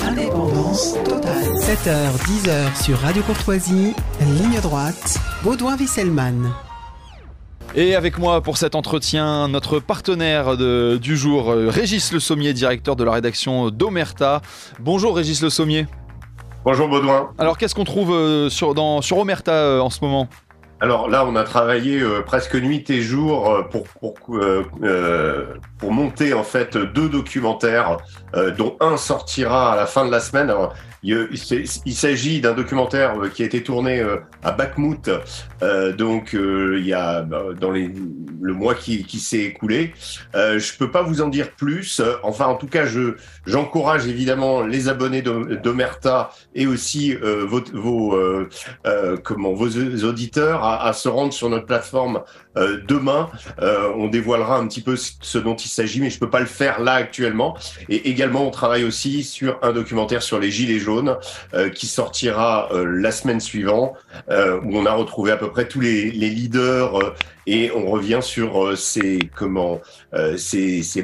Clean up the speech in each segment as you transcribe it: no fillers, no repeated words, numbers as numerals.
Indépendance totale. 7h, 10h sur Radio Courtoisie, ligne droite, Baudouin-Wisselman. Et avec moi pour cet entretien, notre partenaire du jour, Régis Le Sommier, directeur de la rédaction d'Omerta. Bonjour Régis Le Sommier. Bonjour Baudouin. Alors qu'est-ce qu'on trouve sur Omerta en ce moment ? Alors là, on a travaillé presque nuit et jour pour monter en fait 2 documentaires, dont un sortira à la fin de la semaine. Alors, il s'agit d'un documentaire qui a été tourné à Bakhmout, il y a dans le mois qui s'est écoulé. Je peux pas vous en dire plus. Enfin, en tout cas, j'encourage évidemment les abonnés d'Omerta et aussi vos auditeurs à se rendre sur notre plateforme demain. On dévoilera un petit peu ce dont il s'agit, mais je peux pas le faire là actuellement. Et également, on travaille aussi sur un documentaire sur les Gilets jaunes qui sortira la semaine suivante, où on a retrouvé à peu près tous les leaders et on revient sur ces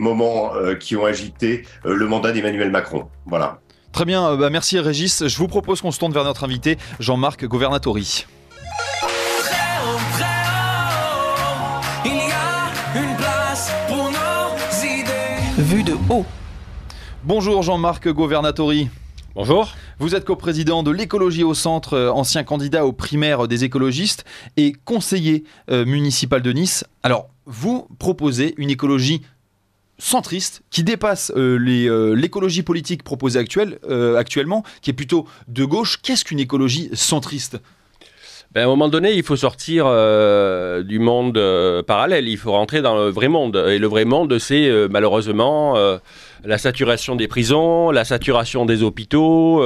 moments qui ont agité le mandat d'Emmanuel Macron. Voilà. Très bien, merci Régis. Je vous propose qu'on se tourne vers notre invité, Jean-Marc Governatori. Vue de haut. Bonjour Jean-Marc Governatori. Bonjour. Vous êtes coprésident de l'Écologie au Centre, ancien candidat aux primaires des écologistes et conseiller municipal de Nice. Alors, vous proposez une écologie centriste qui dépasse l'écologie politique proposée actuellement, qui est plutôt de gauche. Qu'est-ce qu'une écologie centriste ? À un moment donné, il faut sortir du monde parallèle, il faut rentrer dans le vrai monde. Et le vrai monde, c'est malheureusement la saturation des prisons, la saturation des hôpitaux,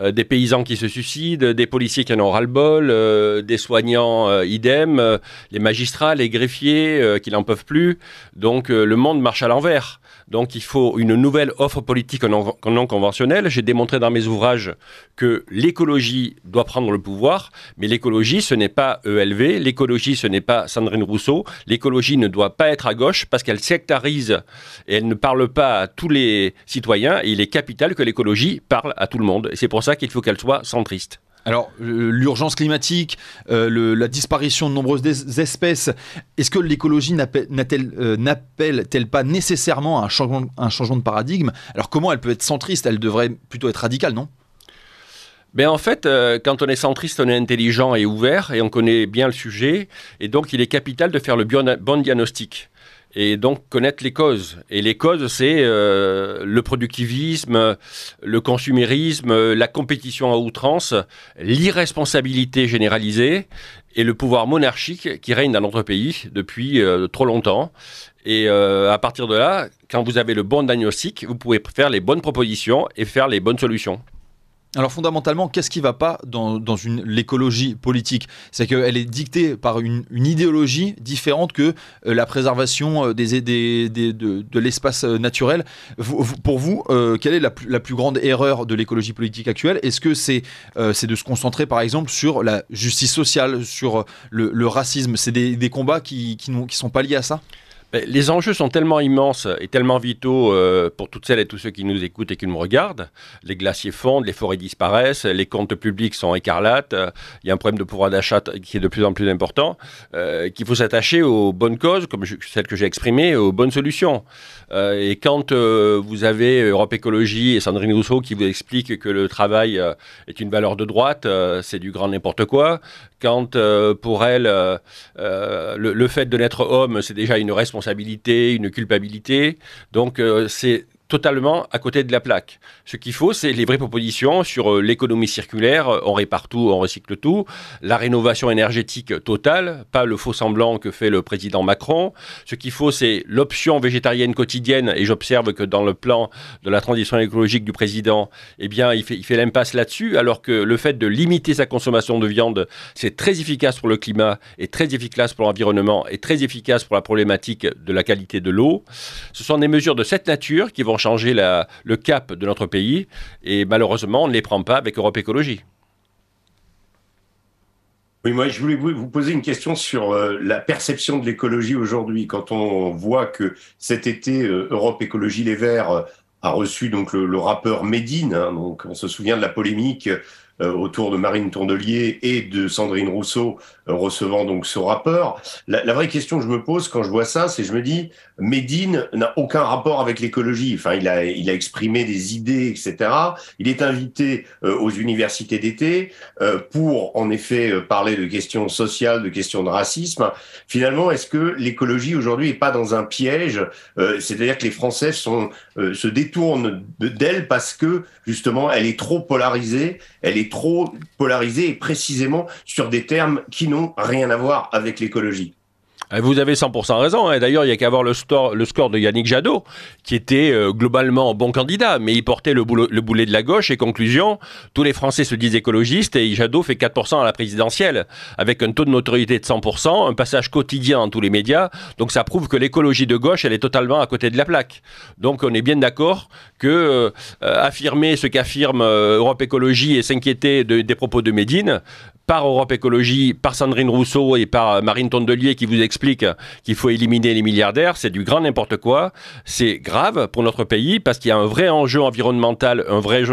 des paysans qui se suicident, des policiers qui en ont ras-le-bol, des soignants idem, les magistrats, les greffiers qui n'en peuvent plus. Donc le monde marche à l'envers. Donc il faut une nouvelle offre politique non conventionnelle. J'ai démontré dans mes ouvrages que l'écologie doit prendre le pouvoir, mais l'écologie, ce n'est pas ELV, l'écologie, ce n'est pas Sandrine Rousseau, l'écologie ne doit pas être à gauche parce qu'elle sectarise et elle ne parle pas à tous les citoyens, et il est capital que l'écologie parle à tout le monde. Et c'est pour ça qu'il faut qu'elle soit centriste. Alors, l'urgence climatique, la disparition de nombreuses espèces, est-ce que l'écologie n'appelle-t-elle pas nécessairement un changement de paradigme ? Alors, comment elle peut être centriste ? Elle devrait plutôt être radicale, non ? En fait, quand on est centriste, on est intelligent et ouvert, et on connaît bien le sujet, et donc il est capital de faire le bon diagnostic. Et donc connaître les causes. Et les causes, c'est le productivisme, le consumérisme, la compétition à outrance, l'irresponsabilité généralisée et le pouvoir monarchique qui règne dans notre pays depuis trop longtemps. Et à partir de là, quand vous avez le bon diagnostic, vous pouvez faire les bonnes propositions et faire les bonnes solutions. Alors fondamentalement, qu'est-ce qui ne va pas dans l'écologie politique ? C'est qu'elle est dictée par une idéologie différente que la préservation de l'espace naturel. Pour vous, quelle est la plus grande erreur de l'écologie politique actuelle ? Est-ce que c'est de se concentrer par exemple sur la justice sociale, sur le racisme ? C'est des combats qui ne sont pas liés à ça ? Les enjeux sont tellement immenses et tellement vitaux pour toutes celles et tous ceux qui nous écoutent et qui nous regardent. Les glaciers fondent, les forêts disparaissent, les comptes publics sont écarlates, il y a un problème de pouvoir d'achat qui est de plus en plus important, qu'il faut s'attacher aux bonnes causes, comme celles que j'ai exprimées, aux bonnes solutions. Et quand vous avez Europe Écologie et Sandrine Rousseau qui vous expliquent que le travail est une valeur de droite, c'est du grand n'importe quoi. Quand pour elle, le fait de naître homme, c'est déjà une responsabilité, une culpabilité. Donc c'est totalement à côté de la plaque. Ce qu'il faut, c'est les vraies propositions sur l'économie circulaire, on répare tout, on recycle tout, la rénovation énergétique totale, pas le faux semblant que fait le président Macron. Ce qu'il faut, c'est l'option végétarienne quotidienne, et j'observe que dans le plan de la transition écologique du président, eh bien, il fait l'impasse là-dessus, alors que le fait de limiter sa consommation de viande, c'est très efficace pour le climat, et très efficace pour l'environnement, et très efficace pour la problématique de la qualité de l'eau. Ce sont des mesures de cette nature qui vont changer le cap de notre pays, et malheureusement on ne les prend pas avec Europe Écologie. Oui, moi je voulais vous poser une question sur la perception de l'écologie aujourd'hui. Quand on voit que cet été, Europe Écologie Les Verts a reçu donc le rappeur Médine. Hein, donc on se souvient de la polémique autour de Marine Tondelier et de Sandrine Rousseau recevant donc ce rappeur. La vraie question que je me pose quand je vois ça, c'est je me dis, Médine n'a aucun rapport avec l'écologie. Enfin, il a exprimé des idées, etc. Il est invité aux universités d'été pour, en effet, parler de questions sociales, de questions de racisme. Finalement, est-ce que l'écologie aujourd'hui n'est pas dans un piège c'est-à-dire que les Français se détournent d'elle parce que, justement, elle est trop polarisée. Elle est trop polarisée et précisément sur des termes qui n'ont rien à voir avec l'écologie. Vous avez 100% raison. Hein. D'ailleurs, il n'y a qu'à voir le score de Yannick Jadot, qui était globalement bon candidat, mais il portait le boulet de la gauche. Et conclusion, tous les Français se disent écologistes et Jadot fait 4% à la présidentielle, avec un taux de notoriété de 100%, un passage quotidien dans tous les médias. Donc ça prouve que l'écologie de gauche, elle est totalement à côté de la plaque. Donc on est bien d'accord que affirmer ce qu'affirme Europe Écologie et s'inquiéter des propos de Médine, par Europe Écologie, par Sandrine Rousseau et par Marine Tondelier qui vous explique qu'il faut éliminer les milliardaires, c'est du grand n'importe quoi. C'est grave pour notre pays parce qu'il y a un vrai enjeu environnemental, un vrai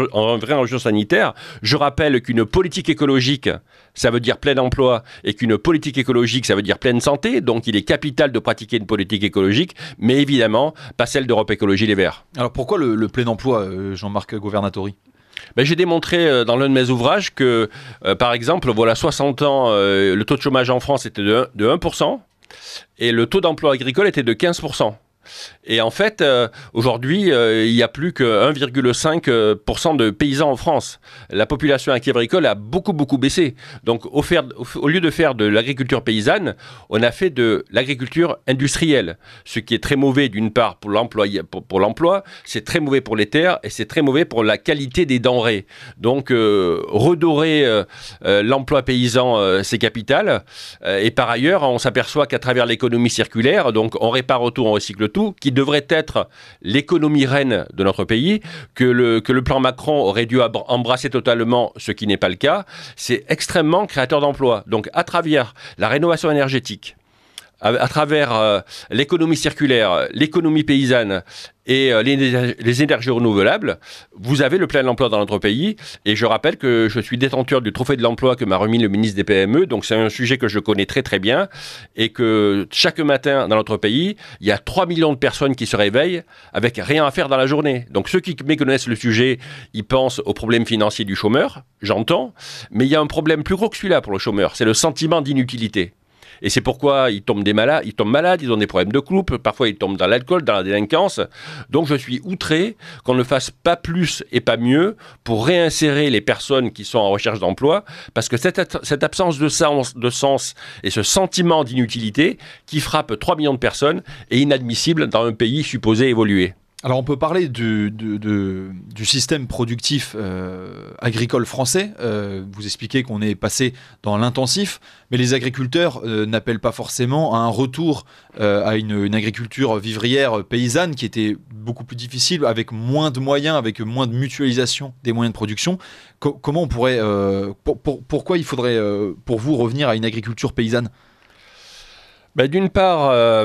enjeu sanitaire. Je rappelle qu'une politique écologique, ça veut dire plein emploi, et qu'une politique écologique, ça veut dire pleine santé. Donc il est capital de pratiquer une politique écologique, mais évidemment pas celle d'Europe Écologie Les Verts. Alors pourquoi le plein emploi, Jean-Marc Governatori ? J'ai démontré dans l'un de mes ouvrages que, par exemple, voilà 60 ans, le taux de chômage en France était de 1% et le taux d'emploi agricole était de 15%. Et en fait, aujourd'hui, il n'y a plus que 1,5% de paysans en France. La population agricole a beaucoup baissé. Donc, au lieu de faire de l'agriculture paysanne, on a fait de l'agriculture industrielle. Ce qui est très mauvais, d'une part, pour l'emploi, c'est très mauvais pour les terres et c'est très mauvais pour la qualité des denrées. Donc, redorer l'emploi paysan, c'est capital. Et par ailleurs, on s'aperçoit qu'à travers l'économie circulaire, donc on répare autour, on recycle tout, qui devrait être l'économie reine de notre pays, que le plan Macron aurait dû embrasser totalement, ce qui n'est pas le cas. C'est extrêmement créateur d'emplois. Donc à travers la rénovation énergétique, à travers l'économie circulaire, l'économie paysanne et les énergies renouvelables, vous avez le plein emploi dans notre pays. Et je rappelle que je suis détenteur du trophée de l'emploi que m'a remis le ministre des PME. Donc c'est un sujet que je connais très bien. Et que chaque matin dans notre pays, il y a 3 millions de personnes qui se réveillent avec rien à faire dans la journée. Donc ceux qui méconnaissent le sujet, ils pensent aux problèmes financiers du chômeur, j'entends. Mais il y a un problème plus gros que celui-là pour le chômeur, c'est le sentiment d'inutilité. Et c'est pourquoi ils tombent malades, ils ont des problèmes de couple, parfois ils tombent dans l'alcool, dans la délinquance. Donc je suis outré qu'on ne fasse pas plus et pas mieux pour réinsérer les personnes qui sont en recherche d'emploi, parce que cette absence de sens et ce sentiment d'inutilité qui frappe 3 millions de personnes est inadmissible dans un pays supposé évoluer. Alors on peut parler du système productif agricole français. Vous expliquez qu'on est passé dans l'intensif, mais les agriculteurs n'appellent pas forcément à un retour à une agriculture vivrière paysanne qui était beaucoup plus difficile, avec moins de moyens, avec moins de mutualisation des moyens de production. Comment on pourrait... pourquoi il faudrait, pour vous, revenir à une agriculture paysanne ? D'une part,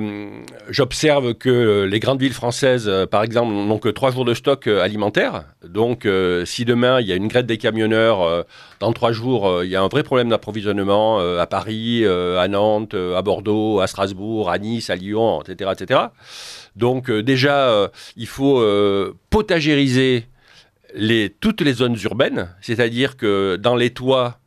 j'observe que les grandes villes françaises, par exemple, n'ont que 3 jours de stock alimentaire. Donc, si demain, il y a une grève des camionneurs, dans 3 jours, il y a un vrai problème d'approvisionnement à Paris, à Nantes, à Bordeaux, à Strasbourg, à Nice, à Lyon, etc. etc. Donc, déjà, il faut potagériser toutes les zones urbaines, c'est-à-dire que dans les toits,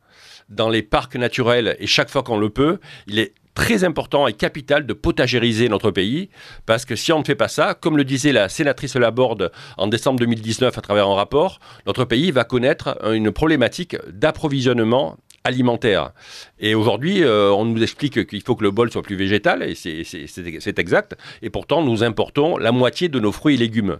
dans les parcs naturels, et chaque fois qu'on le peut, il est très important et capital de potagériser notre pays, parce que si on ne fait pas ça, comme le disait la sénatrice Laborde en décembre 2019 à travers un rapport, notre pays va connaître une problématique d'approvisionnement alimentaire. Et aujourd'hui, on nous explique qu'il faut que le bol soit plus végétal, et c'est exact, et pourtant nous importons la moitié de nos fruits et légumes.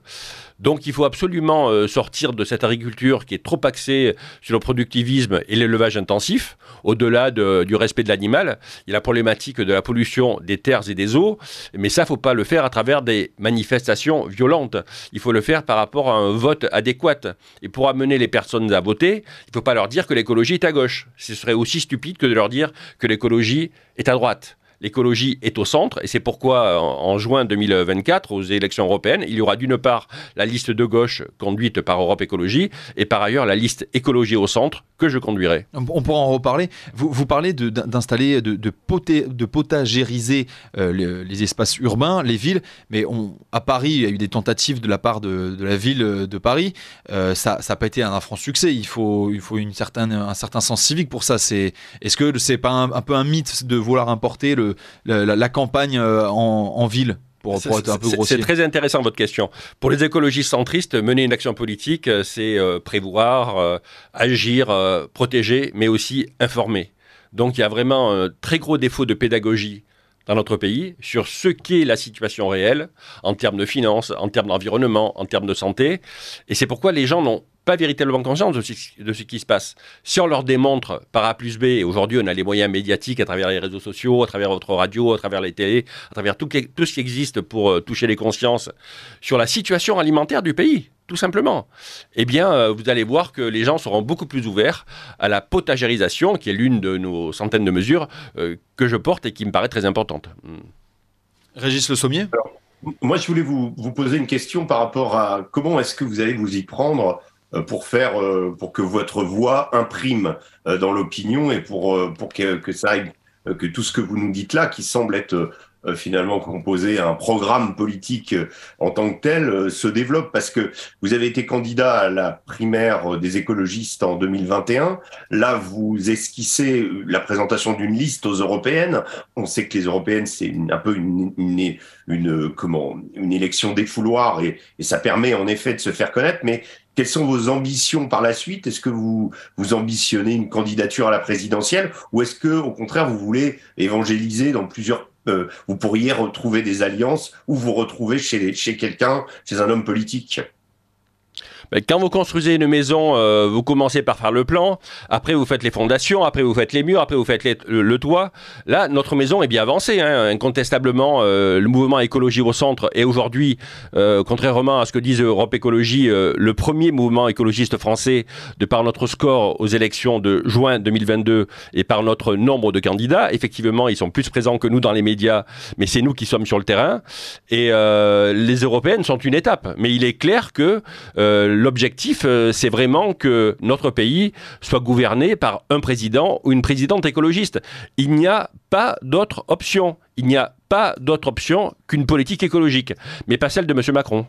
Donc il faut absolument sortir de cette agriculture qui est trop axée sur le productivisme et l'élevage intensif. Au-delà du respect de l'animal, il y a la problématique de la pollution des terres et des eaux, mais ça, il ne faut pas le faire à travers des manifestations violentes. Il faut le faire par rapport à un vote adéquat. Et pour amener les personnes à voter, il ne faut pas leur dire que l'écologie est à gauche. Ce serait aussi stupide que de leur dire que l'écologie est à droite. l'écologie est au centre, et c'est pourquoi en juin 2024, aux élections européennes, il y aura d'une part la liste de gauche conduite par Europe Écologie, et par ailleurs la liste écologie au centre que je conduirai. On pourra en reparler. Vous parlez d'installer, de potagériser les espaces urbains, les villes, mais à Paris, il y a eu des tentatives de la part de la ville de Paris. Ça n'a pas été un franc succès. Il faut un certain sens civique pour ça. Est-ce que c'est pas un peu un mythe de vouloir importer la campagne en ville pour être un peu grossier? C'est très intéressant votre question. Pour les écologistes centristes, mener une action politique, c'est prévoir, agir, protéger, mais aussi informer. Donc il y a vraiment un très gros défaut de pédagogie dans notre pays sur ce qu'est la situation réelle en termes de finances, en termes d'environnement, en termes de santé. Et c'est pourquoi les gens n'ont pas véritablement conscience de ce qui se passe. Si on leur démontre par A plus B, et aujourd'hui on a les moyens médiatiques à travers les réseaux sociaux, à travers votre radio, à travers les télés, à travers tout ce qui existe pour toucher les consciences sur la situation alimentaire du pays, tout simplement, eh bien, vous allez voir que les gens seront beaucoup plus ouverts à la potagérisation, qui est l'une de nos centaines de mesures que je porte et qui me paraît très importante. Régis Le Sommier ? Alors, moi, je voulais vous poser une question par rapport à comment est-ce que vous allez vous y prendre pour que votre voix imprime dans l'opinion et pour que ça aille, que tout ce que vous nous dites là, qui semble être finalement composé un programme politique en tant que tel, se développe, parce que vous avez été candidat à la primaire des écologistes en 2021. Là, vous esquissez la présentation d'une liste aux européennes. On sait que les européennes, c'est un peu une élection défouloir, et ça permet en effet de se faire connaître. Mais quelles sont vos ambitions par la suite? Est-ce que vous ambitionnez une candidature à la présidentielle, ou est-ce que, au contraire, vous voulez évangéliser dans plusieurs vous pourriez retrouver des alliances ou vous retrouver chez quelqu'un, chez un homme politique? Quand vous construisez une maison, vous commencez par faire le plan, après vous faites les fondations, après vous faites les murs, après vous faites le toit. Là, notre maison est bien avancée, hein. Incontestablement, le mouvement écologie au centre est aujourd'hui, contrairement à ce que disent Europe Écologie, le premier mouvement écologiste français de par notre score aux élections de juin 2022 et par notre nombre de candidats. Effectivement, ils sont plus présents que nous dans les médias, mais c'est nous qui sommes sur le terrain. Et les européennes sont une étape. Mais il est clair que l'objectif, c'est vraiment que notre pays soit gouverné par un président ou une présidente écologiste. Il n'y a pas d'autre option. Il n'y a pas d'autre option qu'une politique écologique, mais pas celle de M. Macron.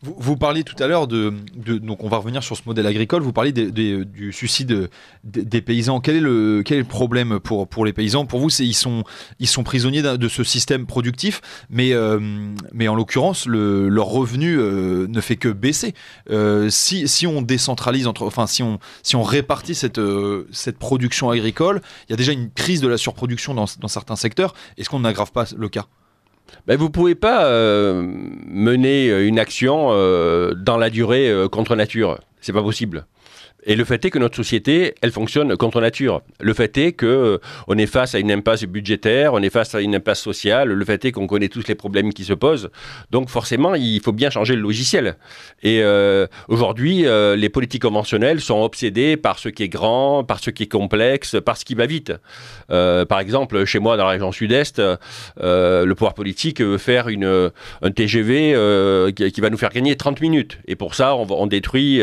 Vous parliez tout à l'heure donc on va revenir sur ce modèle agricole, vous parliez du suicide des paysans. Quel est le problème pour les paysans? Pour vous, ils sont prisonniers de ce système productif, mais en l'occurrence, leur revenu ne fait que baisser. Si on décentralise, si on répartit cette production agricole, il y a déjà une crise de la surproduction dans certains secteurs. Est-ce qu'on n'aggrave pas le cas? Vous ne pouvez pas mener une action dans la durée contre nature. C'est pas possible. Et le fait est que notre société, elle fonctionne contre nature. Le fait est qu'on est face à une impasse budgétaire, on est face à une impasse sociale, le fait est qu'on connaît tous les problèmes qui se posent. Donc forcément, il faut bien changer le logiciel. Et aujourd'hui, les politiques conventionnelles sont obsédées par ce qui est grand, par ce qui est complexe, par ce qui va vite. Par exemple, chez moi, dans la région sud-est, le pouvoir politique veut faire un TGV qui va nous faire gagner 30 minutes. Et pour ça, on détruit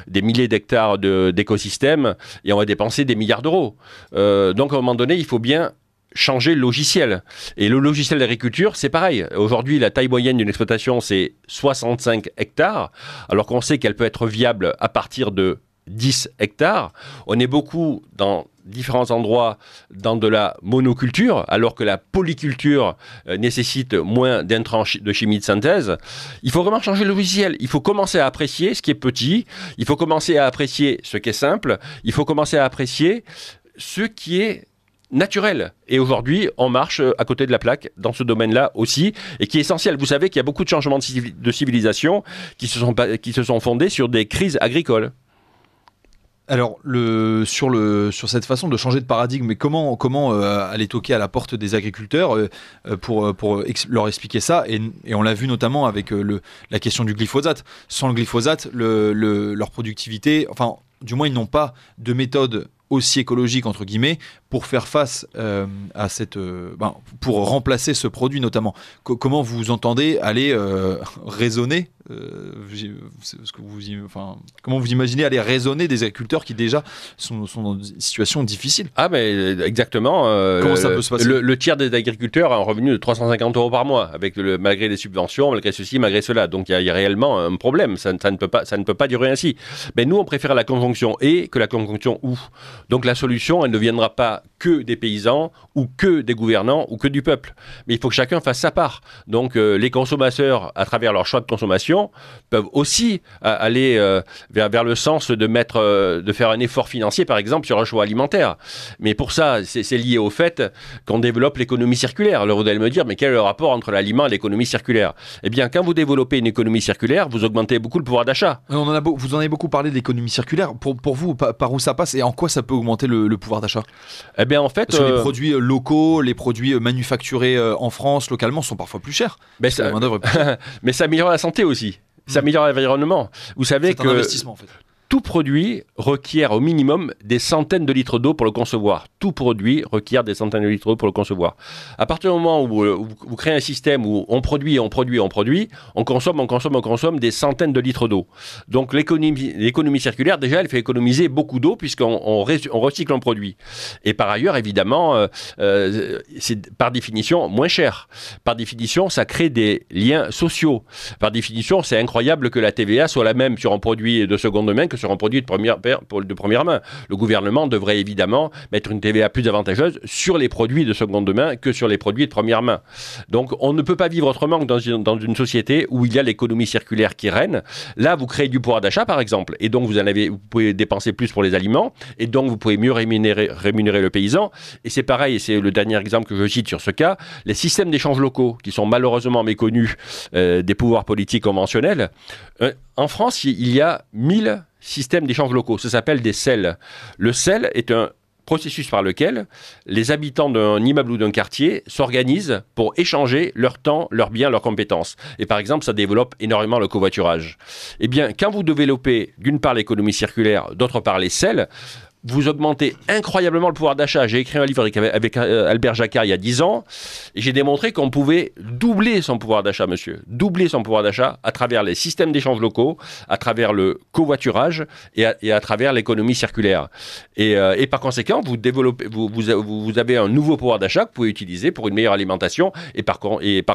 des milliers d'hectares d'écosystèmes et on va dépenser des milliards d'euros. Donc à un moment donné, il faut bien changer le logiciel. Et le logiciel d'agriculture, c'est pareil. Aujourd'hui, la taille moyenne d'une exploitation, c'est 65 hectares, alors qu'on sait qu'elle peut être viable à partir de 10 hectares. On est beaucoup dans différents endroits dans de la monoculture, alors que la polyculture nécessite moins d'intrants de chimie de synthèse. Il faut vraiment changer le logiciel. Il faut commencer à apprécier ce qui est petit, il faut commencer à apprécier ce qui est simple, il faut commencer à apprécier ce qui est naturel. Et aujourd'hui, on marche à côté de la plaque dans ce domaine-là aussi, et qui est essentiel. Vous savez qu'il y a beaucoup de changements de civilisation qui se sont fondés sur des crises agricoles. Alors, sur cette façon de changer de paradigme, mais comment aller toquer à la porte des agriculteurs pour leur expliquer ça, et on l'a vu notamment avec la question du glyphosate. Sans le glyphosate, leur productivité, enfin, du moins, ils n'ont pas de méthode aussi écologique entre guillemets pour faire face à cette, pour remplacer ce produit notamment. Comment vous entendez aller raisonner comment vous imaginez aller raisonner des agriculteurs qui déjà sont dans une situation difficile? Ah mais exactement. Comment ça peut se passer? Le tiers des agriculteurs a un revenu de 350 € par mois, malgré les subventions, malgré ceci, malgré cela. Donc il y a réellement un problème. Ça ne peut pas durer ainsi. Mais nous, on préfère la conjonction et que la conjonction ou. Donc la solution, elle ne viendra pas que des paysans ou que des gouvernants ou que du peuple. Mais il faut que chacun fasse sa part. Donc les consommateurs, à travers leur choix de consommation, peuvent aussi aller vers le sens de faire un effort financier, par exemple, sur un choix alimentaire. Mais pour ça, c'est lié au fait qu'on développe l'économie circulaire. Alors vous allez me dire, mais quel est le rapport entre l'aliment et l'économie circulaire? Eh bien, quand vous développez une économie circulaire, vous augmentez beaucoup le pouvoir d'achat. Vous en avez beaucoup parlé de l'économie circulaire. Pour vous, par où ça passe et en quoi ça peut augmenter le pouvoir d'achat? Eh bien, en fait... Parce que les produits locaux, les produits manufacturés en France, localement, sont parfois plus chers. Mais ça améliore la santé aussi. Ça améliore l'environnement. Vous savez que... C'est un investissement, en fait. Tout produit requiert au minimum des centaines de litres d'eau pour le concevoir. Tout produit requiert des centaines de litres d'eau pour le concevoir. À partir du moment où vous créez un système où on produit, on consomme des centaines de litres d'eau. Donc l'économie circulaire, déjà, elle fait économiser beaucoup d'eau puisqu'on recycle un produit. Et par ailleurs, évidemment, c'est par définition moins cher. Par définition, ça crée des liens sociaux. Par définition, c'est incroyable que la TVA soit la même sur un produit de seconde main que sur un produit de première main. Le gouvernement devrait évidemment mettre une TVA plus avantageuse sur les produits de seconde main que sur les produits de première main. Donc on ne peut pas vivre autrement que dans une société où il y a l'économie circulaire qui règne. Là, vous créez du pouvoir d'achat, par exemple, et donc vous pouvez dépenser plus pour les aliments, et donc vous pouvez mieux rémunérer le paysan. Et c'est pareil, et c'est le dernier exemple que je cite sur ce cas, les systèmes d'échange locaux, qui sont malheureusement méconnus des pouvoirs politiques conventionnels. En France, il y a 1000 systèmes d'échange locaux. Ça s'appelle des SEL. Le SEL est un processus par lequel les habitants d'un immeuble ou d'un quartier s'organisent pour échanger leur temps, leurs biens, leurs compétences. Et par exemple, ça développe énormément le covoiturage. Eh bien, quand vous développez d'une part l'économie circulaire, d'autre part les SEL, vous augmentez incroyablement le pouvoir d'achat. J'ai écrit un livre avec Albert Jacquard il y a 10 ans et j'ai démontré qu'on pouvait doubler son pouvoir d'achat, monsieur. Doubler son pouvoir d'achat à travers les systèmes d'échange locaux, à travers le covoiturage et à travers l'économie circulaire. Et par conséquent, vous avez un nouveau pouvoir d'achat que vous pouvez utiliser pour une meilleure alimentation et par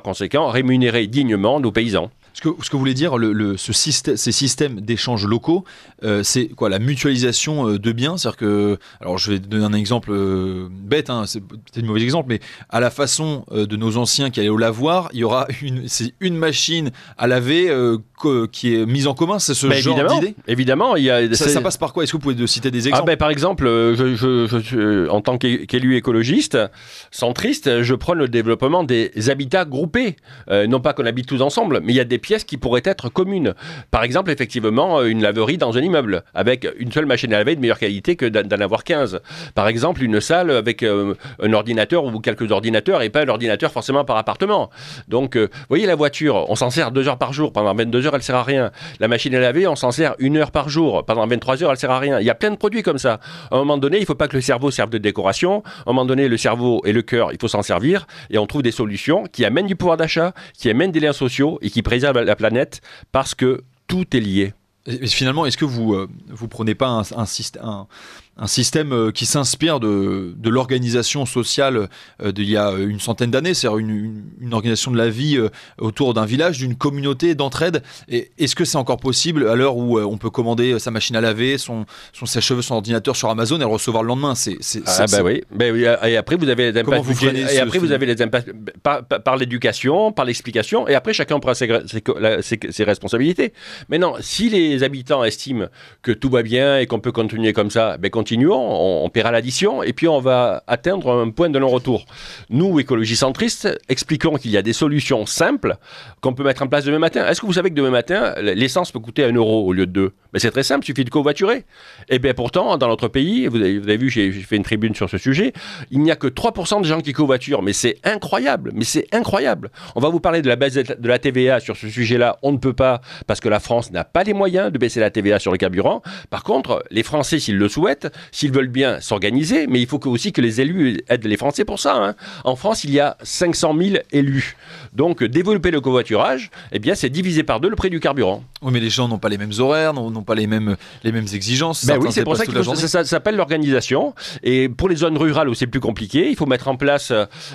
conséquent rémunérer dignement nos paysans. Ce que vous voulez dire, ces systèmes d'échange locaux, c'est quoi, la mutualisation de biens? C'est-à-dire que, alors je vais donner un exemple bête, c'est peut-être un mauvais exemple, mais à la façon de nos anciens qui allaient au lavoir, il y aura une machine à laver qui est mise en commun, c'est ce genre d'idée? Évidemment. Ça passe par quoi? Est-ce que vous pouvez citer des exemples? Par exemple, en tant qu'élu écologiste, centriste, je prône le développement des habitats groupés. Non pas qu'on habite tous ensemble, mais il y a des pièces qui pourraient être communes. Par exemple, effectivement, une laverie dans un immeuble, avec une seule machine à laver de meilleure qualité que d'en avoir 15. Par exemple, une salle avec un ordinateur ou quelques ordinateurs, et pas un ordinateur forcément par appartement. Donc, vous voyez, la voiture, on s'en sert 2 heures par jour. Pendant 22 heures, elle ne sert à rien. La machine à laver, on s'en sert 1 heure par jour. Pendant 23 heures, elle ne sert à rien. Il y a plein de produits comme ça. À un moment donné, il ne faut pas que le cerveau serve de décoration. À un moment donné, le cerveau et le cœur, il faut s'en servir. Et on trouve des solutions qui amènent du pouvoir d'achat, qui amènent des liens sociaux et qui préservent la planète, parce que tout est lié. Et finalement, est-ce que vous prenez pas un système qui s'inspire de l'organisation sociale d'il y a une centaine d'années, c'est-à-dire une organisation de la vie autour d'un village, d'une communauté d'entraide? Et est-ce que c'est encore possible à l'heure où on peut commander sa machine à laver, son sèche-cheveux, son ordinateur sur Amazon et le recevoir le lendemain? Oui. Et après vous avez les impacts. Vous avez les impacts par l'éducation, par l'explication, et après chacun prend ses responsabilités. Maintenant, si les habitants estiment que tout va bien et qu'on peut continuer comme ça, continuons, on paiera l'addition et puis on va atteindre un point de non-retour. Nous, écologie centristes, expliquons qu'il y a des solutions simples qu'on peut mettre en place demain matin. Est-ce que vous savez que demain matin, l'essence peut coûter 1 € au lieu de 2? Mais c'est très simple, il suffit de covoiturer. Et bien pourtant, dans notre pays, vous avez vu, j'ai fait une tribune sur ce sujet, il n'y a que 3% de gens qui covoiturent. Mais c'est incroyable, On va vous parler de la baisse de la TVA sur ce sujet-là. On ne peut pas, parce que la France n'a pas les moyens de baisser la TVA sur le carburant. Par contre, les Français, s'ils le souhaitent, s'ils veulent bien s'organiser, mais il faut aussi que les élus aident les Français pour ça. Hein. En France, il y a 500 000 élus. Donc, développer le covoiturage, eh bien, c'est diviser par 2 le prix du carburant. Oui, mais les gens n'ont pas les mêmes horaires, n'ont pas les mêmes exigences. Ben oui, c'est pour ça que ça s'appelle l'organisation. Et pour les zones rurales où c'est plus compliqué, il faut mettre en place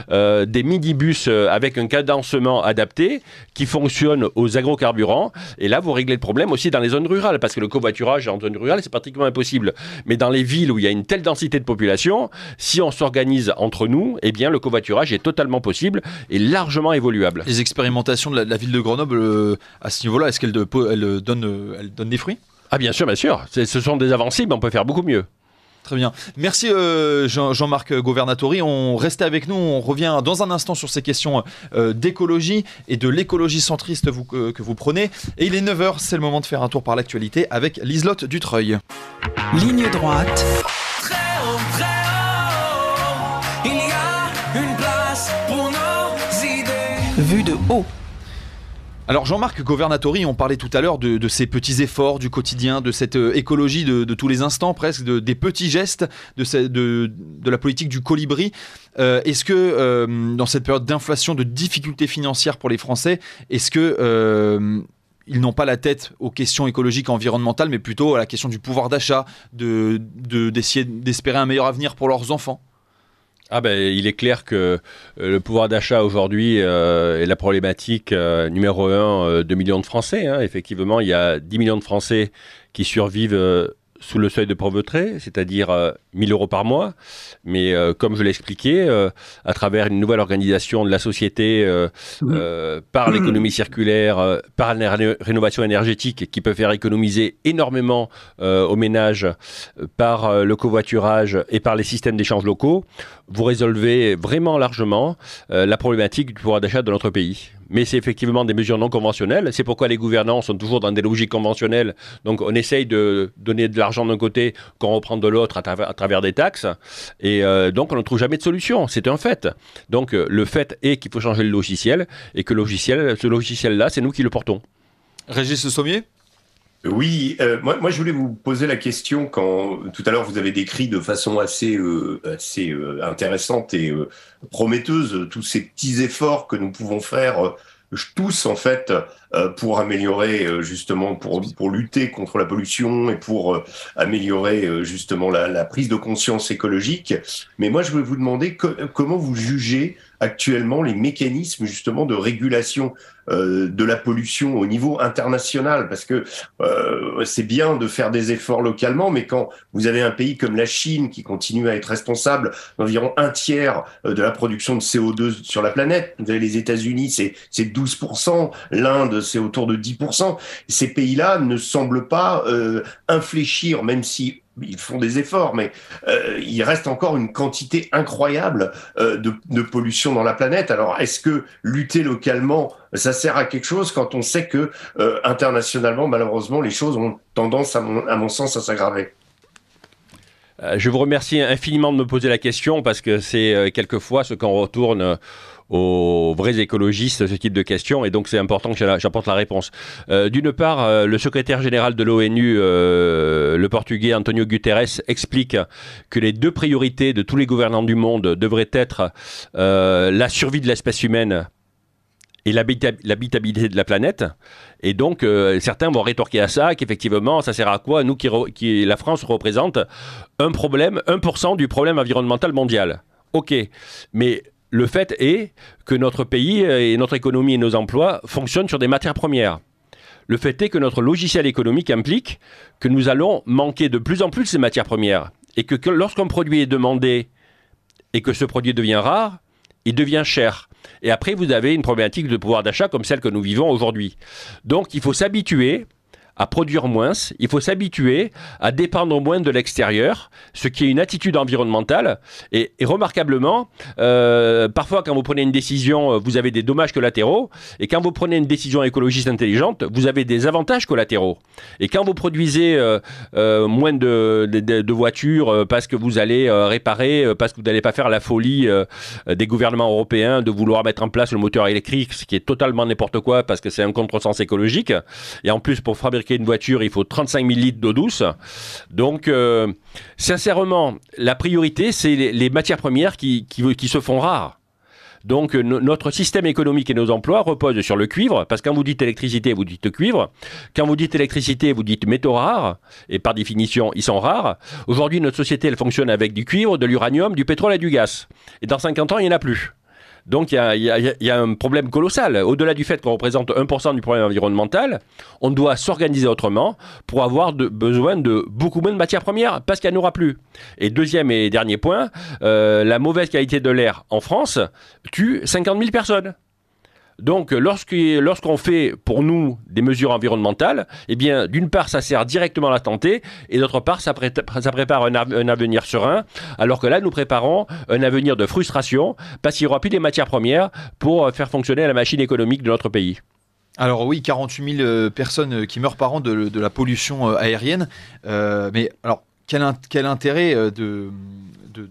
des minibus avec un cadencement adapté qui fonctionne aux agrocarburants. Et là, vous réglez le problème aussi dans les zones rurales, parce que le covoiturage en zone rurale, c'est pratiquement impossible. Mais dans les villes où il y a une telle densité de population, si on s'organise entre nous, eh bien, le covoiturage est totalement possible et largement évoluable. Les expérimentations de la ville de Grenoble à ce niveau-là, est-ce qu'elles donnent des fruits ? Ah bien sûr. Ce sont des avancées, mais on peut faire beaucoup mieux. Très bien. Merci Jean-Marc Governatori. On reste avec nous. On revient dans un instant sur ces questions d'écologie et de l'écologie centriste que vous prenez. Et il est 9h, c'est le moment de faire un tour par l'actualité avec Liselotte Dutreuil. Ligne droite. Très haut, il y a une place pour nos idées. Vue de haut. Alors Jean-Marc Governatori, on parlait tout à l'heure de ces petits efforts du quotidien, de cette écologie de tous les instants presque, des petits gestes, de la politique du colibri. Est-ce que dans cette période d'inflation, de difficultés financières pour les Français, est-ce que ils n'ont pas la tête aux questions écologiques et environnementales, mais plutôt à la question du pouvoir d'achat, d'essayer d'espérer un meilleur avenir pour leurs enfants ? Ah ben, il est clair que le pouvoir d'achat aujourd'hui est la problématique numéro 1 de millions de Français. Hein. Effectivement, il y a 10 millions de Français qui survivent sous le seuil de pauvreté, c'est-à-dire 1 000 € par mois. Mais comme je l'ai expliqué, à travers une nouvelle organisation de la société, par l'économie circulaire, par la rénovation énergétique qui peut faire économiser énormément aux ménages, par le covoiturage et par les systèmes d'échange locaux, vous résolvez vraiment largement la problématique du pouvoir d'achat de notre pays. Mais c'est effectivement des mesures non conventionnelles. C'est pourquoi les gouvernants sont toujours dans des logiques conventionnelles. Donc on essaye de donner de l'argent d'un côté qu'on reprend de l'autre à travers des taxes. Et donc on ne trouve jamais de solution. C'est un fait. Donc le fait est qu'il faut changer le logiciel et que ce logiciel-là, c'est nous qui le portons. Régis Le Sommier ? Oui, moi je voulais vous poser la question quand tout à l'heure vous avez décrit de façon assez intéressante et prometteuse tous ces petits efforts que nous pouvons faire tous en fait pour améliorer justement pour lutter contre la pollution et pour améliorer justement la prise de conscience écologique. Mais moi je voulais vous demander comment vous jugez actuellement les mécanismes justement de régulation de la pollution au niveau international, parce que c'est bien de faire des efforts localement, mais quand vous avez un pays comme la Chine qui continue à être responsable d'environ 1/3 de la production de CO2 sur la planète, vous avez les États-Unis, c'est 12%, l'Inde c'est autour de 10%, ces pays-là ne semblent pas infléchir, même si ils font des efforts, mais il reste encore une quantité incroyable de pollution dans la planète. Alors, est-ce que lutter localement, ça sert à quelque chose quand on sait que internationalement, malheureusement, les choses ont tendance, à mon sens, à s'aggraver ? Je vous remercie infiniment de me poser la question parce que c'est quelquefois ce qu'on retourne aux vrais écologistes, ce type de questions, et donc c'est important que j'apporte la réponse. D'une part, le secrétaire général de l'ONU, le portugais Antonio Guterres, explique que les 2 priorités de tous les gouvernants du monde devraient être la survie de l'espèce humaine et l'habitabilité de la planète. Et donc, certains vont rétorquer à ça qu'effectivement, ça sert à quoi ? Nous, la France représente 1% du problème environnemental mondial. Ok, mais le fait est que notre pays et notre économie et nos emplois fonctionnent sur des matières premières. Le fait est que notre logiciel économique implique que nous allons manquer de plus en plus de ces matières premières. Et que lorsqu'un produit est demandé et que ce produit devient rare, il devient cher. Et après, vous avez une problématique de pouvoir d'achat comme celle que nous vivons aujourd'hui. Donc, il faut s'habituer à produire moins, il faut s'habituer à dépendre moins de l'extérieur, ce qui est une attitude environnementale. Et remarquablement, parfois quand vous prenez une décision, vous avez des dommages collatéraux, et quand vous prenez une décision écologiste intelligente, vous avez des avantages collatéraux. Et quand vous produisez moins de voitures parce que vous allez réparer, parce que vous n'allez pas faire la folie des gouvernements européens de vouloir mettre en place le moteur électrique, ce qui est totalement n'importe quoi parce que c'est un contresens écologique. Et en plus, pour fabriquer une voiture, il faut 35 000 litres d'eau douce. Donc, sincèrement, la priorité, c'est les matières premières qui se font rares. Donc, notre système économique et nos emplois reposent sur le cuivre, parce que quand vous dites électricité, vous dites cuivre. Quand vous dites électricité, vous dites métaux rares, et par définition, ils sont rares. Aujourd'hui, notre société, elle fonctionne avec du cuivre, de l'uranium, du pétrole et du gaz. Et dans 50 ans, il n'y en a plus. Donc il y a un problème colossal. Au-delà du fait qu'on représente 1% du problème environnemental, on doit s'organiser autrement pour avoir besoin de beaucoup moins de matières premières parce qu'il n'y en aura plus. Et deuxième et dernier point, la mauvaise qualité de l'air en France tue 50 000 personnes. Donc, lorsqu'on fait pour nous des mesures environnementales, eh bien, d'une part, ça sert directement à la santé, et d'autre part, ça prépare un avenir serein, alors que là, nous préparons un avenir de frustration, parce qu'il n'y aura plus des matières premières pour faire fonctionner la machine économique de notre pays. Alors oui, 48 000 personnes qui meurent par an de la pollution aérienne, mais alors, quel intérêt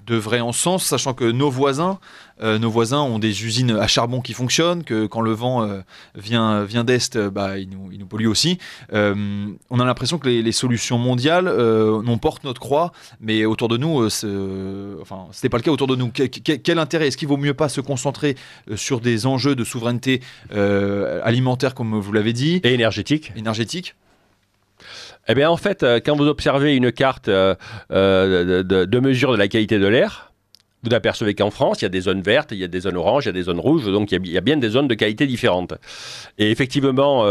d'œuvrer en sens, sachant que nos voisins ont des usines à charbon qui fonctionnent, que quand le vent vient d'Est, il nous pollue aussi. On a l'impression que les solutions mondiales, on porte notre croix, mais autour de nous, c'était pas le cas autour de nous. Quel intérêt? Est-ce qu'il vaut mieux pas se concentrer sur des enjeux de souveraineté alimentaire, comme vous l'avez dit, et énergétique? Eh bien, en fait, quand vous observez une carte de mesure de la qualité de l'air, vous apercevez qu'en France, il y a des zones vertes, il y a des zones oranges, il y a des zones rouges, donc il y a bien des zones de qualité différentes. Et effectivement,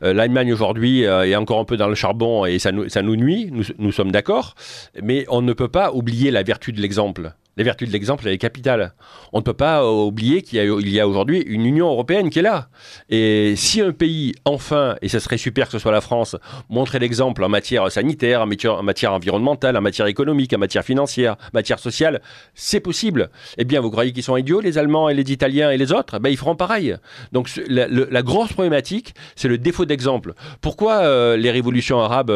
l'Allemagne aujourd'hui est encore un peu dans le charbon et ça nous nuit, nous sommes d'accord, mais on ne peut pas oublier la vertu de l'exemple. La vertu de l'exemple, elle est capitale. On ne peut pas oublier qu'il y a aujourd'hui une Union européenne qui est là. Et si un pays, enfin, et ce serait super que ce soit la France, montrait l'exemple en matière sanitaire, en matière environnementale, en matière économique, en matière financière, en matière sociale, c'est possible. Eh bien, vous croyez qu'ils sont idiots, les Allemands et les Italiens et les autres? Ben, ils feront pareil. Donc, la grosse problématique, c'est le défaut d'exemple. Pourquoi les révolutions arabes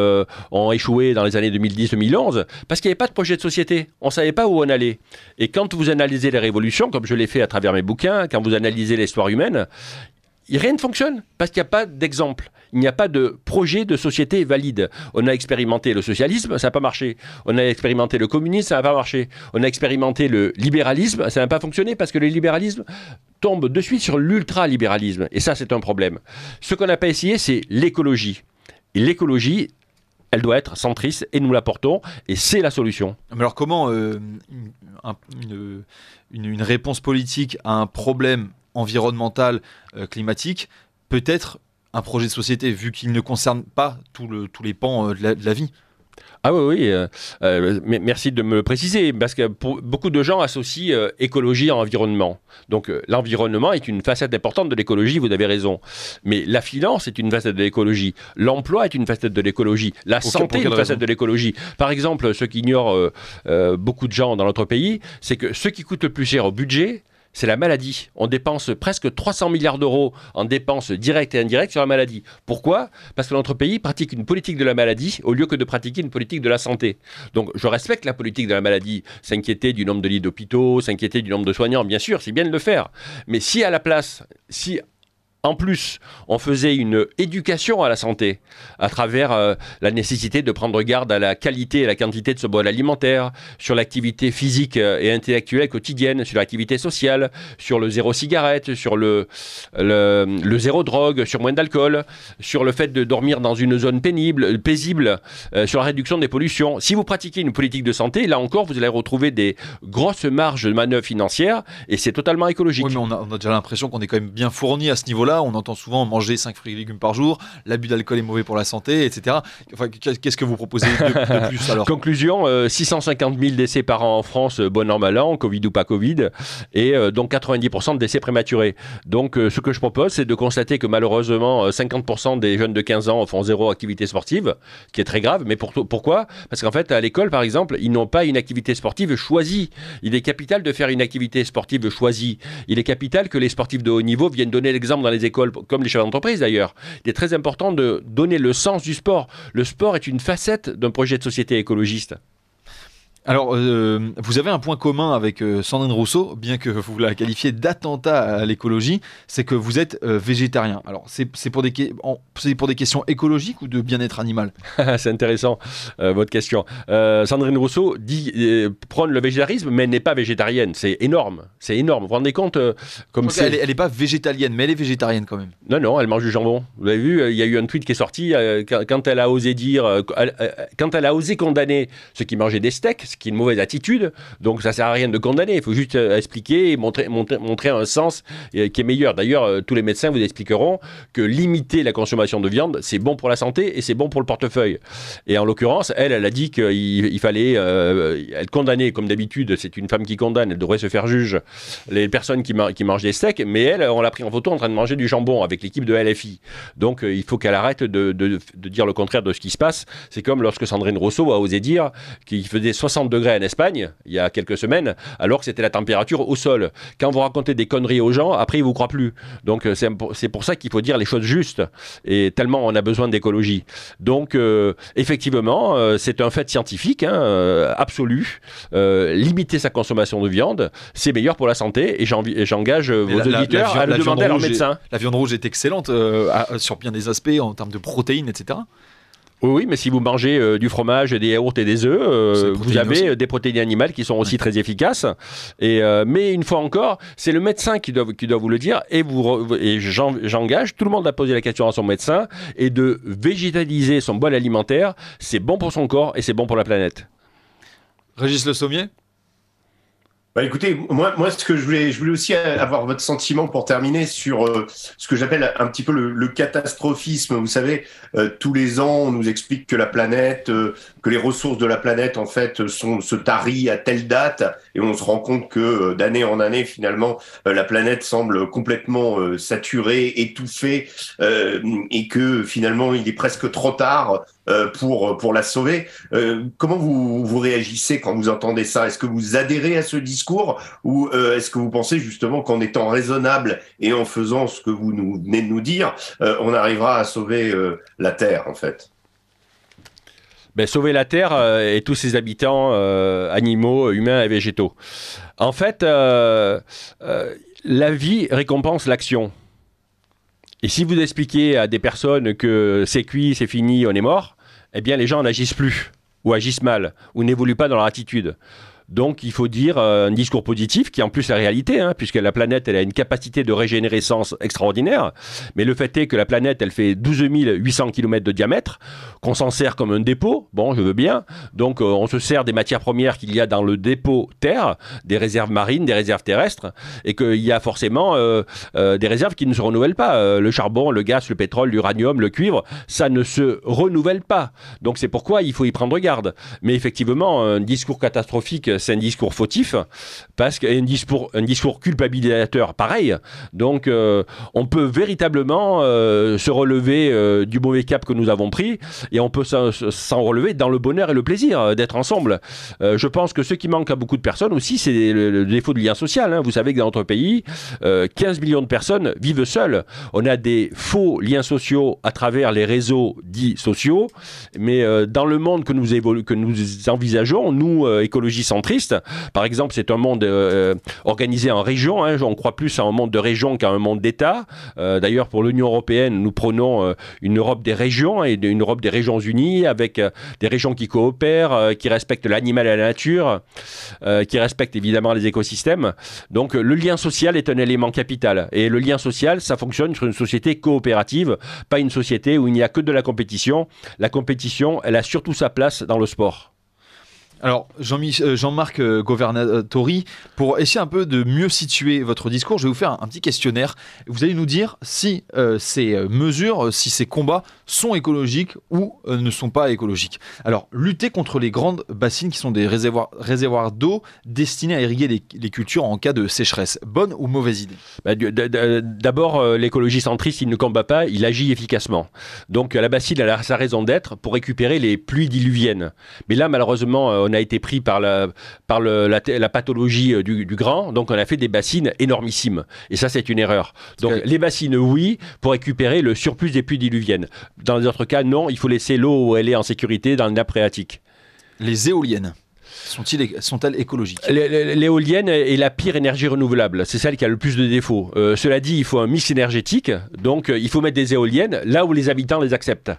ont échoué dans les années 2010-2011? Parce qu'il n'y avait pas de projet de société. On ne savait pas où on allait. Et quand vous analysez les révolutions, comme je l'ai fait à travers mes bouquins, quand vous analysez l'histoire humaine, rien ne fonctionne parce qu'il n'y a pas d'exemple. Il n'y a pas de projet de société valide. On a expérimenté le socialisme, ça n'a pas marché. On a expérimenté le communisme, ça n'a pas marché. On a expérimenté le libéralisme, ça n'a pas fonctionné parce que le libéralisme tombe de suite sur l'ultralibéralisme. Et ça, c'est un problème. Ce qu'on n'a pas essayé, c'est l'écologie. Et l'écologie, elle doit être centriste et nous l'apportons et c'est la solution. Mais alors comment une réponse politique à un problème environnemental climatique peut être un projet de société vu qu'il ne concerne pas tous les pans de la vie? Ah oui, mais merci de me le préciser, parce que beaucoup de gens associent écologie à environnement. Donc l'environnement est une facette importante de l'écologie, vous avez raison. Mais la finance est une facette de l'écologie, l'emploi est une facette de l'écologie, la santé est une facette de l'écologie. Par exemple, ce qu'ignorent beaucoup de gens dans notre pays, c'est que ce qui coûte le plus cher au budget, c'est la maladie. On dépense presque 300 milliards d'euros en dépenses directes et indirectes sur la maladie. Pourquoi? Parce que notre pays pratique une politique de la maladie au lieu que de pratiquer une politique de la santé. Donc je respecte la politique de la maladie. S'inquiéter du nombre de lits d'hôpitaux, s'inquiéter du nombre de soignants, bien sûr, c'est bien de le faire. Mais si à la place, en plus, on faisait une éducation à la santé à travers la nécessité de prendre garde à la qualité et la quantité de ce bol alimentaire, sur l'activité physique et intellectuelle quotidienne, sur l'activité sociale, sur le zéro cigarette, sur le zéro drogue, sur moins d'alcool, sur le fait de dormir dans une zone paisible, sur la réduction des pollutions. Si vous pratiquez une politique de santé, là encore, vous allez retrouver des grosses marges de manœuvre financières et c'est totalement écologique. Oui, mais on a déjà l'impression qu'on est quand même bien fourni à ce niveau-là. là, on entend souvent manger 5 fruits et légumes par jour, l'abus d'alcool est mauvais pour la santé, etc. Enfin, qu'est-ce que vous proposez de plus alors? Conclusion, 650 000 décès par an en France, bon an, mal an, Covid ou pas Covid, et donc 90% de décès prématurés. Donc ce que je propose, c'est de constater que malheureusement, 50% des jeunes de 15 ans font zéro activité sportive, qui est très grave. Mais pourquoi? Parce qu'en fait, à l'école, par exemple, ils n'ont pas une activité sportive choisie. Il est capital de faire une activité sportive choisie. Il est capital que les sportifs de haut niveau viennent donner l'exemple dans les écoles, comme les chefs d'entreprise d'ailleurs. Il est très important de donner le sens du sport. Le sport est une facette d'un projet de société écologiste. Alors, vous avez un point commun avec Sandrine Rousseau, bien que vous la qualifiez d'attentat à l'écologie, c'est que vous êtes végétarien. Alors, c'est pour des questions écologiques ou de bien-être animal? C'est intéressant, votre question. Sandrine Rousseau prône le végétarisme, mais elle n'est pas végétarienne. C'est énorme. C'est énorme. Vous vous rendez compte Elle n'est pas végétalienne, mais elle est végétarienne quand même. Non, elle mange du jambon. Vous avez vu, il y a eu un tweet qui est sorti quand elle a osé quand elle a osé condamner ceux qui mangeaient des steaks, ce qui est une mauvaise attitude, donc ça sert à rien de condamner, il faut juste expliquer et montrer un sens qui est meilleur. D'ailleurs, tous les médecins vous expliqueront que limiter la consommation de viande, c'est bon pour la santé et c'est bon pour le portefeuille. Et en l'occurrence, elle a dit qu'il fallait, elle condamnait, comme d'habitude, c'est une femme qui condamne, elle devrait se faire juge, les personnes qui mangent des steaks, mais elle, on l'a pris en photo en train de manger du jambon avec l'équipe de LFI. Donc il faut qu'elle arrête de dire le contraire de ce qui se passe. C'est comme lorsque Sandrine Rousseau a osé dire qu'il faisait 60 degrés en Espagne, il y a quelques semaines, alors que c'était la température au sol. Quand vous racontez des conneries aux gens, après ils vous croient plus. Donc c'est pour ça qu'il faut dire les choses justes, et tellement on a besoin d'écologie. Donc effectivement, c'est un fait scientifique, absolu. Limiter sa consommation de viande, c'est meilleur pour la santé, et j'engage vos auditeurs à le demander à leur médecin. La viande rouge est excellente sur bien des aspects, en termes de protéines, etc. Oui, mais si vous mangez du fromage, des yaourts et des œufs, vous avez des protéines animales qui sont aussi très efficaces. Mais une fois encore, c'est le médecin qui doit vous le dire. Et j'engage, tout le monde a posé la question à son médecin, et de végétaliser son bol alimentaire, c'est bon pour son corps et c'est bon pour la planète. Régis Le Sommier? Bah écoutez, moi ce que je voulais aussi avoir votre sentiment pour terminer sur ce que j'appelle un petit peu le catastrophisme. Vous savez, tous les ans, on nous explique que la planète, que les ressources de la planète, en fait, se tarissent à telle date, et on se rend compte que d'année en année, finalement, la planète semble complètement saturée, étouffée, et que finalement, il est presque trop tard pour la sauver. Comment vous réagissez quand vous entendez ça? Est-ce que vous adhérez à ce discours, ou est-ce que vous pensez justement qu'en étant raisonnable et en faisant ce que vous venez de nous dire, on arrivera à sauver la Terre, en fait? Sauver la Terre et tous ses habitants, animaux, humains et végétaux. En fait, la vie récompense l'action. Et si vous expliquez à des personnes que c'est cuit, c'est fini, on est mort, eh bien les gens n'agissent plus, ou agissent mal, ou n'évoluent pas dans leur attitude. Donc il faut dire un discours positif, qui est en plus la réalité, puisque la planète, elle a une capacité de régénérescence extraordinaire, mais le fait est que la planète, elle fait 12 800 km de diamètre, qu'on s'en sert comme un dépôt, bon, je veux bien, donc on se sert des matières premières qu'il y a dans le dépôt Terre, des réserves marines, des réserves terrestres, et qu'il y a forcément des réserves qui ne se renouvellent pas. Le charbon, le gaz, le pétrole, l'uranium, le cuivre, ça ne se renouvelle pas. Donc c'est pourquoi il faut y prendre garde. Mais effectivement, un discours catastrophique, c'est un discours fautif, parce qu'un discours culpabilisateur, pareil. Donc, on peut véritablement se relever du mauvais cap que nous avons pris, et on peut s'en relever dans le bonheur et le plaisir d'être ensemble. Je pense que ce qui manque à beaucoup de personnes aussi, c'est le défaut de lien social. Vous savez que dans notre pays, 15 millions de personnes vivent seules. On a des faux liens sociaux à travers les réseaux dits sociaux, mais dans le monde que nous envisageons, nous, écologie centristes, par exemple, c'est un monde organisé en régions. On croit plus à un monde de régions qu'à un monde d'État. D'ailleurs, pour l'Union européenne, nous prenons une Europe des régions et une Europe des régions unies, avec des régions qui coopèrent, qui respectent l'animal et la nature, qui respectent évidemment les écosystèmes. Donc, le lien social est un élément capital. Et le lien social, ça fonctionne sur une société coopérative, pas une société où il n'y a que de la compétition. La compétition, elle a surtout sa place dans le sport. Alors, Jean-Marc Governatori, pour essayer un peu de mieux situer votre discours, je vais vous faire un petit questionnaire. Vous allez nous dire si ces mesures, si ces combats sont écologiques ou ne sont pas écologiques. Alors, lutter contre les grandes bassines qui sont des réservoirs d'eau destinés à irriguer les cultures en cas de sécheresse. Bonne ou mauvaise idée? D'abord, l'écologie centriste, il ne combat pas, il agit efficacement. Donc la bassine, elle a sa raison d'être pour récupérer les pluies diluviennes. Mais là, malheureusement, on a été pris par la pathologie du grand, donc on a fait des bassines énormissimes. Et ça, c'est une erreur. Donc les bassines, oui, pour récupérer le surplus des pluies diluviennes. Dans les autres cas, non, il faut laisser l'eau où elle est en sécurité dans les nappes phréatiques. Les éoliennes sont-elles écologiques? L'éolienne est la pire énergie renouvelable. C'est celle qui a le plus de défauts. Cela dit, il faut un mix énergétique. Donc, il faut mettre des éoliennes là où les habitants les acceptent.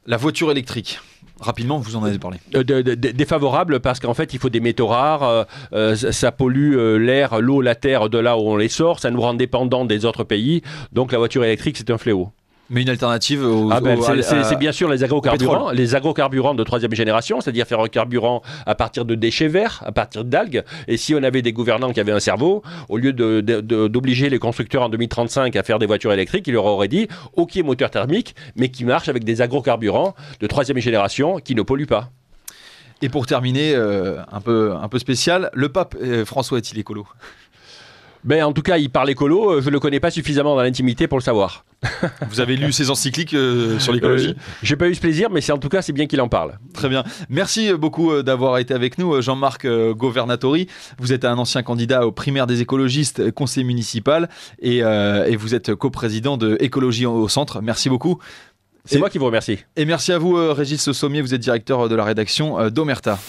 La voiture électrique. Rapidement, vous en avez parlé. Défavorable parce qu'en fait, il faut des métaux rares. Ça pollue l'air, l'eau, la terre de là où on les sort. Ça nous rend dépendants des autres pays. Donc, la voiture électrique, c'est un fléau. Mais une alternative c'est bien sûr les agrocarburants de 3e génération, c'est-à-dire faire un carburant à partir de déchets verts, à partir d'algues. Et si on avait des gouvernants qui avaient un cerveau, au lieu d'obliger les constructeurs en 2035 à faire des voitures électriques, ils leur auraient dit OK, moteur thermique, mais qui marche avec des agrocarburants de 3e génération qui ne polluent pas. Et pour terminer, un peu spécial, le pape François est-il écolo? Ben, en tout cas, il parle écolo, je ne le connais pas suffisamment dans l'intimité pour le savoir. Vous avez lu ses encycliques sur l'écologie? J'ai pas eu ce plaisir, mais en tout cas, c'est bien qu'il en parle. Très bien. Merci beaucoup d'avoir été avec nous, Jean-Marc Governatori. Vous êtes un ancien candidat aux primaires des écologistes, conseiller municipal, et vous êtes coprésident de Écologie au Centre. Merci beaucoup. C'est moi qui vous remercie. Et merci à vous, Régis Sommier, vous êtes directeur de la rédaction d'Omerta.